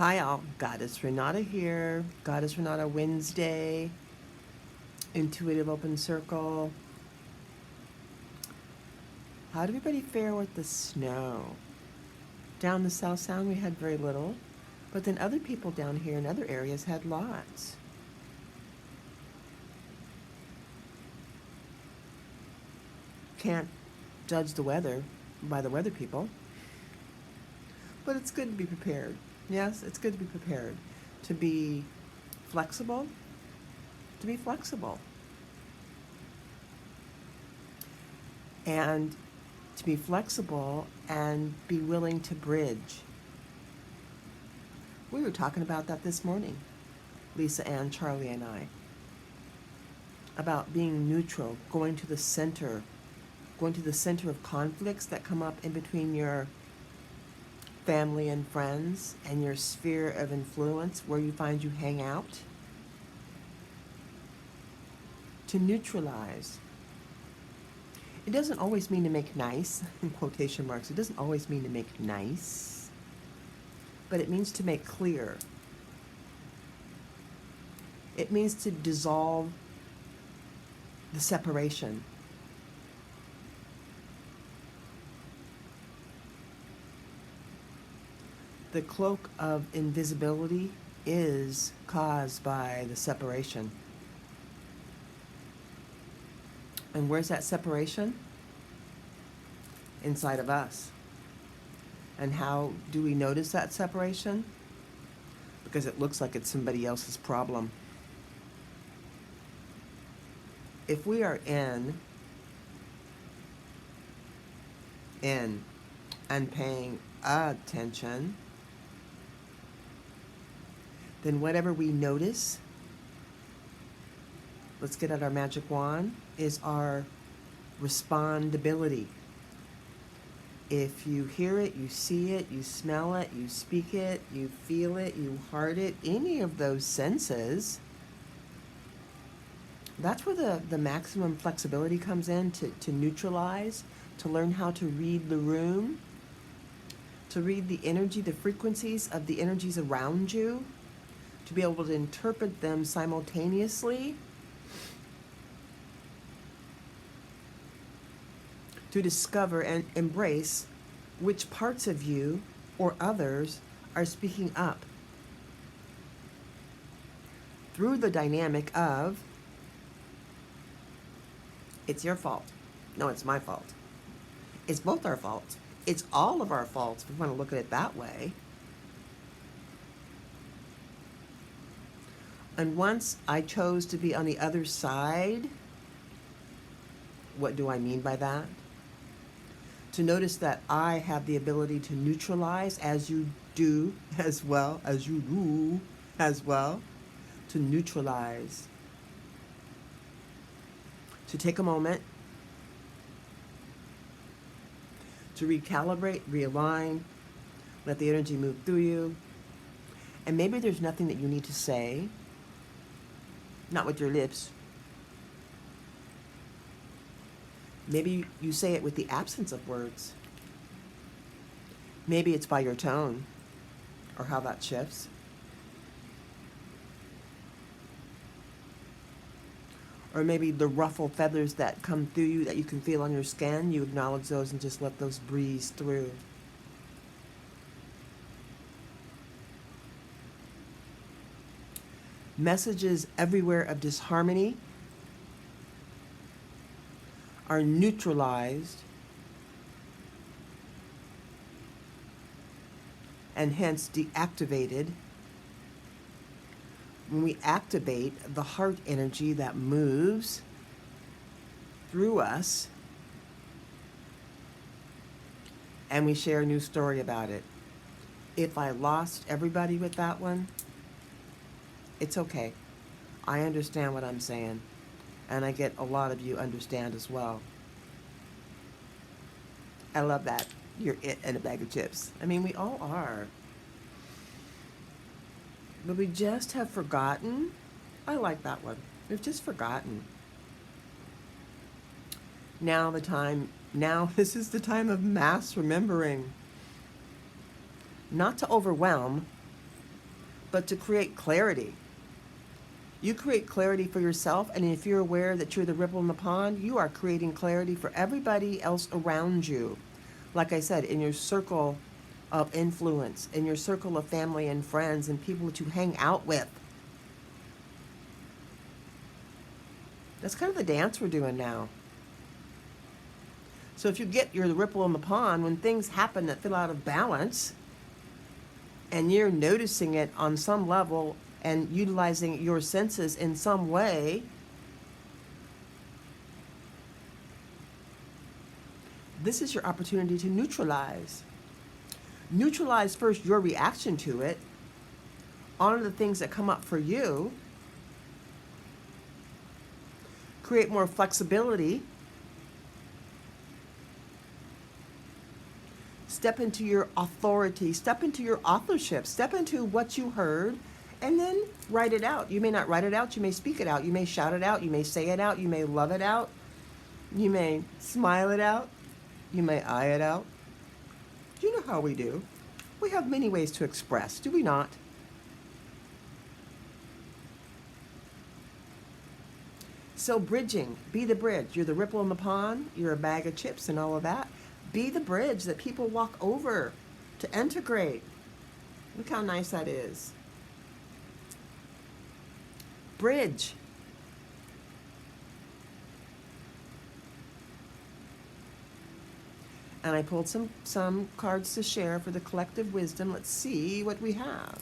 Hi all, Goddess Renata here. Goddess Renata Wednesday, Intuitive Open Circle. How'd everybody fare with the snow? Down the South Sound we had very little, but then other people down here in other areas had lots. Can't judge the weather by the weather people, but it's good to be prepared. Yes, it's good to be prepared. To be flexible, to be flexible. And to be flexible and be willing to bridge. We were talking about that this morning, Lisa Ann, Charlie, and I, about being neutral, going to the center of conflicts that come up in between your family and friends and your sphere of influence where you find you hang out. To neutralize. It doesn't always mean to make nice, in quotation marks. It doesn't always mean to make nice, but it means to make clear. It means to dissolve the separation. The cloak of invisibility is caused by the separation. And where's that separation? Inside of us. And how do we notice that separation? Because it looks like it's somebody else's problem. If we are in and paying attention, then whatever we notice, let's get out our magic wand, is our respondability. If you hear it, you see it, you smell it, you speak it, you feel it, you heart it, any of those senses, that's where the maximum flexibility comes in, to neutralize, to learn how to read the room, to read the energy, the frequencies of the energies around you, to be able to interpret them simultaneously, to discover and embrace which parts of you or others are speaking up through the dynamic of, it's your fault. No, it's my fault. It's both our faults. It's all of our faults, if we want to look at it that way. And once I chose to be on the other side, what do I mean by that? To notice that I have the ability to neutralize, as you do as well, to neutralize. To take a moment to recalibrate, realign, let the energy move through you. And maybe there's nothing that you need to say, not with your lips. Maybe you say it with the absence of words. Maybe it's by your tone or how that shifts. Or maybe the ruffled feathers that come through you that you can feel on your skin, you acknowledge those and just let those breeze through. Messages everywhere of disharmony are neutralized and hence deactivated when we activate the heart energy that moves through us and we share a new story about it. If I lost everybody with that one, it's okay. I understand what I'm saying. And I get a lot of you understand as well. I love that. You're it and a bag of chips. I mean, we all are. But we just have forgotten. I like that one. We've just forgotten. Now this is the time of mass remembering. Not to overwhelm, but to create clarity. You create clarity for yourself, and if you're aware that you're the ripple in the pond, you are creating clarity for everybody else around you. Like I said, in your circle of influence, in your circle of family and friends and people that you hang out with. That's kind of the dance we're doing now. So if you get your ripple in the pond, when things happen that feel out of balance, and you're noticing it on some level and utilizing your senses in some way, this is your opportunity to neutralize. Neutralize first your reaction to it, honor the things that come up for you, create more flexibility, step into your authority, step into your authorship, step into what you heard, and then write it out. You may not write it out, you may speak it out, you may shout it out, you may say it out, you may love it out, you may smile it out, you may eye it out. You know how we do. We have many ways to express, do we not? So bridging, be the bridge. You're the ripple in the pond, you're a bag of chips and all of that. Be the bridge that people walk over to integrate. Look how nice that is. Bridge. And I pulled some cards to share for the collective wisdom. Let's see what we have.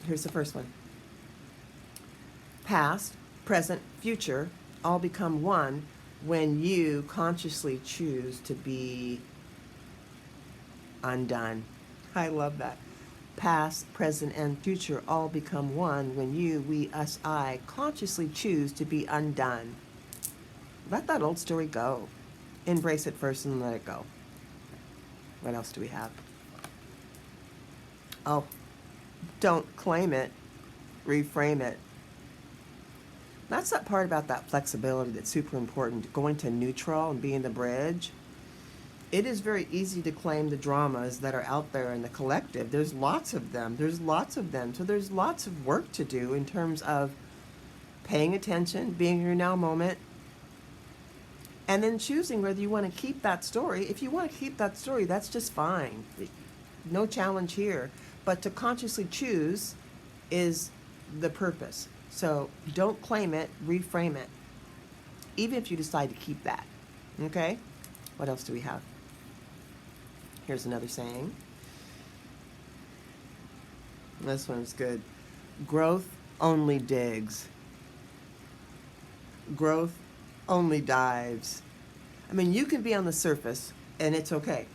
Here's the first one. Past, present, future all become one when you consciously choose to be undone. I love that. Past, present, and future all become one when you, we, us, I consciously choose to be undone. Let that old story go. Embrace it first and let it go. What else do we have? Oh, don't claim it. Reframe it. That's that part about that flexibility that's super important. Going to neutral and being the bridge. It is very easy to claim the dramas that are out there in the collective. There's lots of them. There's lots of them. So there's lots of work to do in terms of paying attention, being in your now moment, and then choosing whether you want to keep that story. If you want to keep that story, that's just fine. No challenge here. But to consciously choose is the purpose. So don't claim it, reframe it. Even if you decide to keep that. Okay? What else do we have? Here's another saying. This one's good. Growth only digs. Growth only dives. I mean, you can be on the surface and it's okay.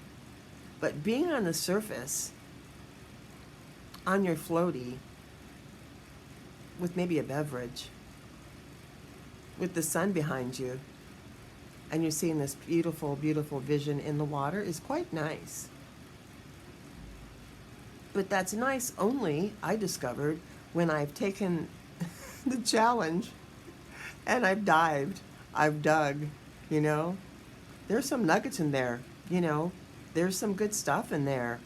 But being on the surface, on your floaty, with maybe a beverage, with the sun behind you, and you're seeing this beautiful, beautiful vision in the water is quite nice. But that's nice only, I discovered, when I've taken the challenge and I've dived, I've dug, you know. There's some nuggets in there, you know. There's some good stuff in there.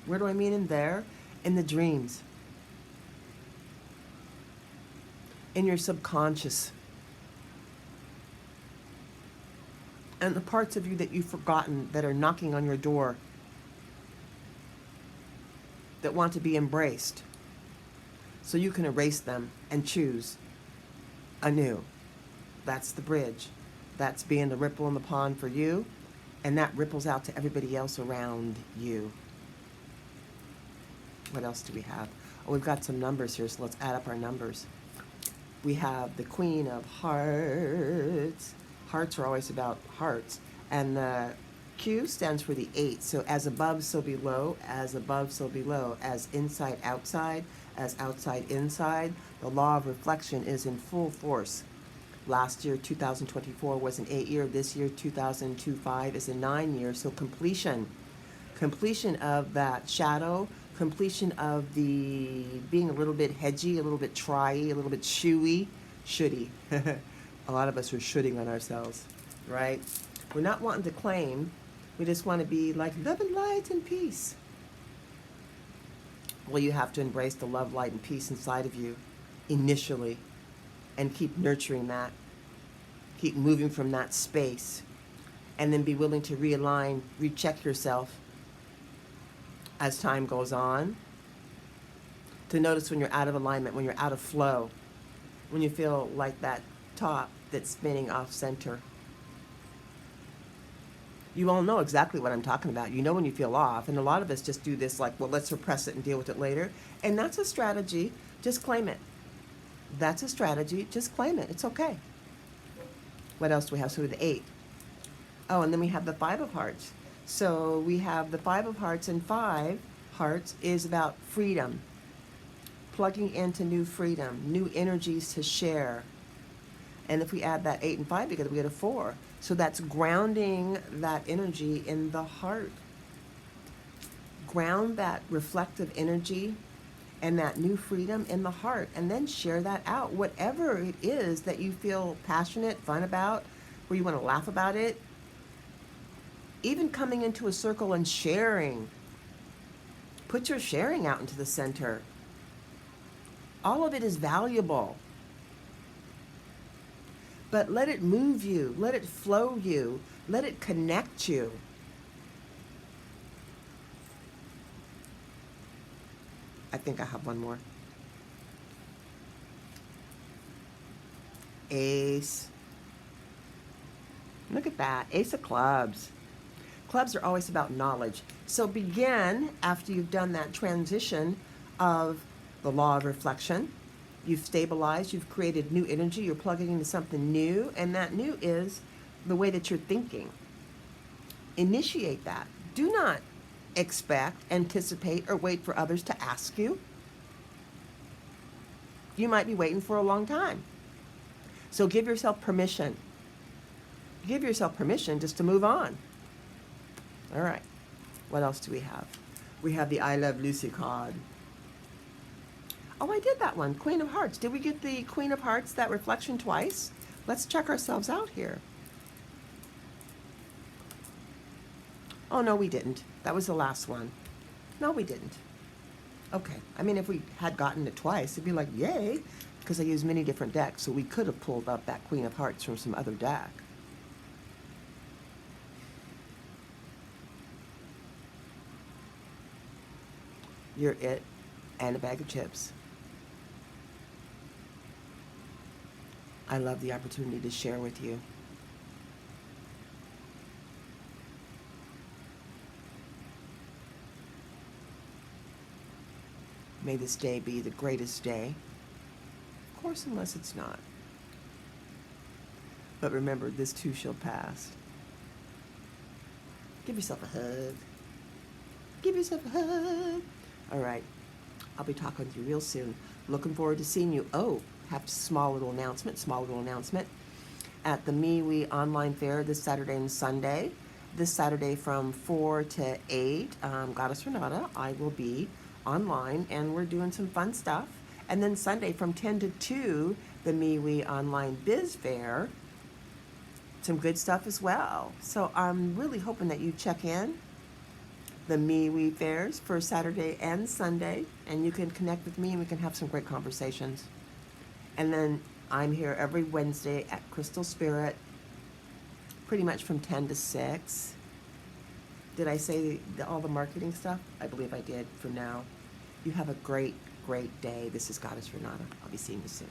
Where do I mean in there? In the dreams. In your subconscious. And the parts of you that you've forgotten that are knocking on your door, that want to be embraced, so you can erase them and choose anew. That's the bridge. That's being the ripple in the pond for you, and that ripples out to everybody else around you. What else do we have? Oh, we've got some numbers here, so let's add up our numbers. We have the Queen of Hearts. Hearts are always about hearts. And the Q stands for the 8. So as above, so below. As above, so below. As inside, outside. As outside, inside. The law of reflection is in full force. Last year, 2024, was an 8-year. This year, 2025, is a 9-year. So completion. Completion of that shadow. Completion of the being a little bit hedgy, a little bit try-y, a little bit shoey. Shouldy. A lot of us are shooting on ourselves, right? We're not wanting to claim. We just want to be like love and light and peace. Well, you have to embrace the love, light, and peace inside of you initially and keep nurturing that. Keep moving from that space and then be willing to realign, recheck yourself as time goes on. To notice when you're out of alignment, when you're out of flow, when you feel like that top that's spinning off center. You all know exactly what I'm talking about. You know when you feel off, and a lot of us just do this like, well, let's suppress it and deal with it later. And that's a strategy. Just claim it. That's a strategy. Just claim it. It's okay. What else do we have? So the 8. Oh, and then we have the 5 of Hearts. So we have the 5 of Hearts, and 5 Hearts is about freedom. Plugging into new freedom, new energies to share. And if we add that 8 and 5 together, we get a 4. So that's grounding that energy in the heart. Ground that reflective energy and that new freedom in the heart, and then share that out. Whatever it is that you feel passionate, fun about, where you want to laugh about it, even coming into a circle and sharing. Put your sharing out into the center. All of it is valuable. But let it move you, let it flow you, let it connect you. I think I have one more. Ace. Look at that, Ace of Clubs. Clubs are always about knowledge. So begin after you've done that transition of the law of reflection. You've stabilized, you've created new energy, you're plugging into something new, and that new is the way that you're thinking. Initiate that. Do not expect, anticipate, or wait for others to ask you. You might be waiting for a long time. So give yourself permission. Give yourself permission just to move on. All right. What else do we have? We have the I Love Lucy card. Oh, I did that one. Queen of Hearts. Did we get the Queen of Hearts, that reflection, twice? Let's check ourselves out here. Oh, no, we didn't. That was the last one. No, we didn't. Okay. I mean, if we had gotten it twice, it'd be like, yay, because I use many different decks, so we could have pulled up that Queen of Hearts from some other deck. You're it and a bag of chips. I love the opportunity to share with you. May this day be the greatest day. Of course, unless it's not. But remember, this too shall pass. Give yourself a hug. Give yourself a hug. All right. I'll be talking to you real soon. Looking forward to seeing you. Oh, have a small little announcement. At the MeWe online fair this Saturday and Sunday. This Saturday from 4 to 8, Goddess Renata, I will be online, and we're doing some fun stuff. And then Sunday from 10 to 2, the MeWe online biz fair. Some good stuff as well. So I'm really hoping that you check in the MeWe fairs for Saturday and Sunday, and you can connect with me and we can have some great conversations. And then I'm here every Wednesday at Crystal Spirit, pretty much from 10 to 6. Did I say all the marketing stuff? I believe I did for now. You have a great, great day. This is Goddess Renata. I'll be seeing you soon.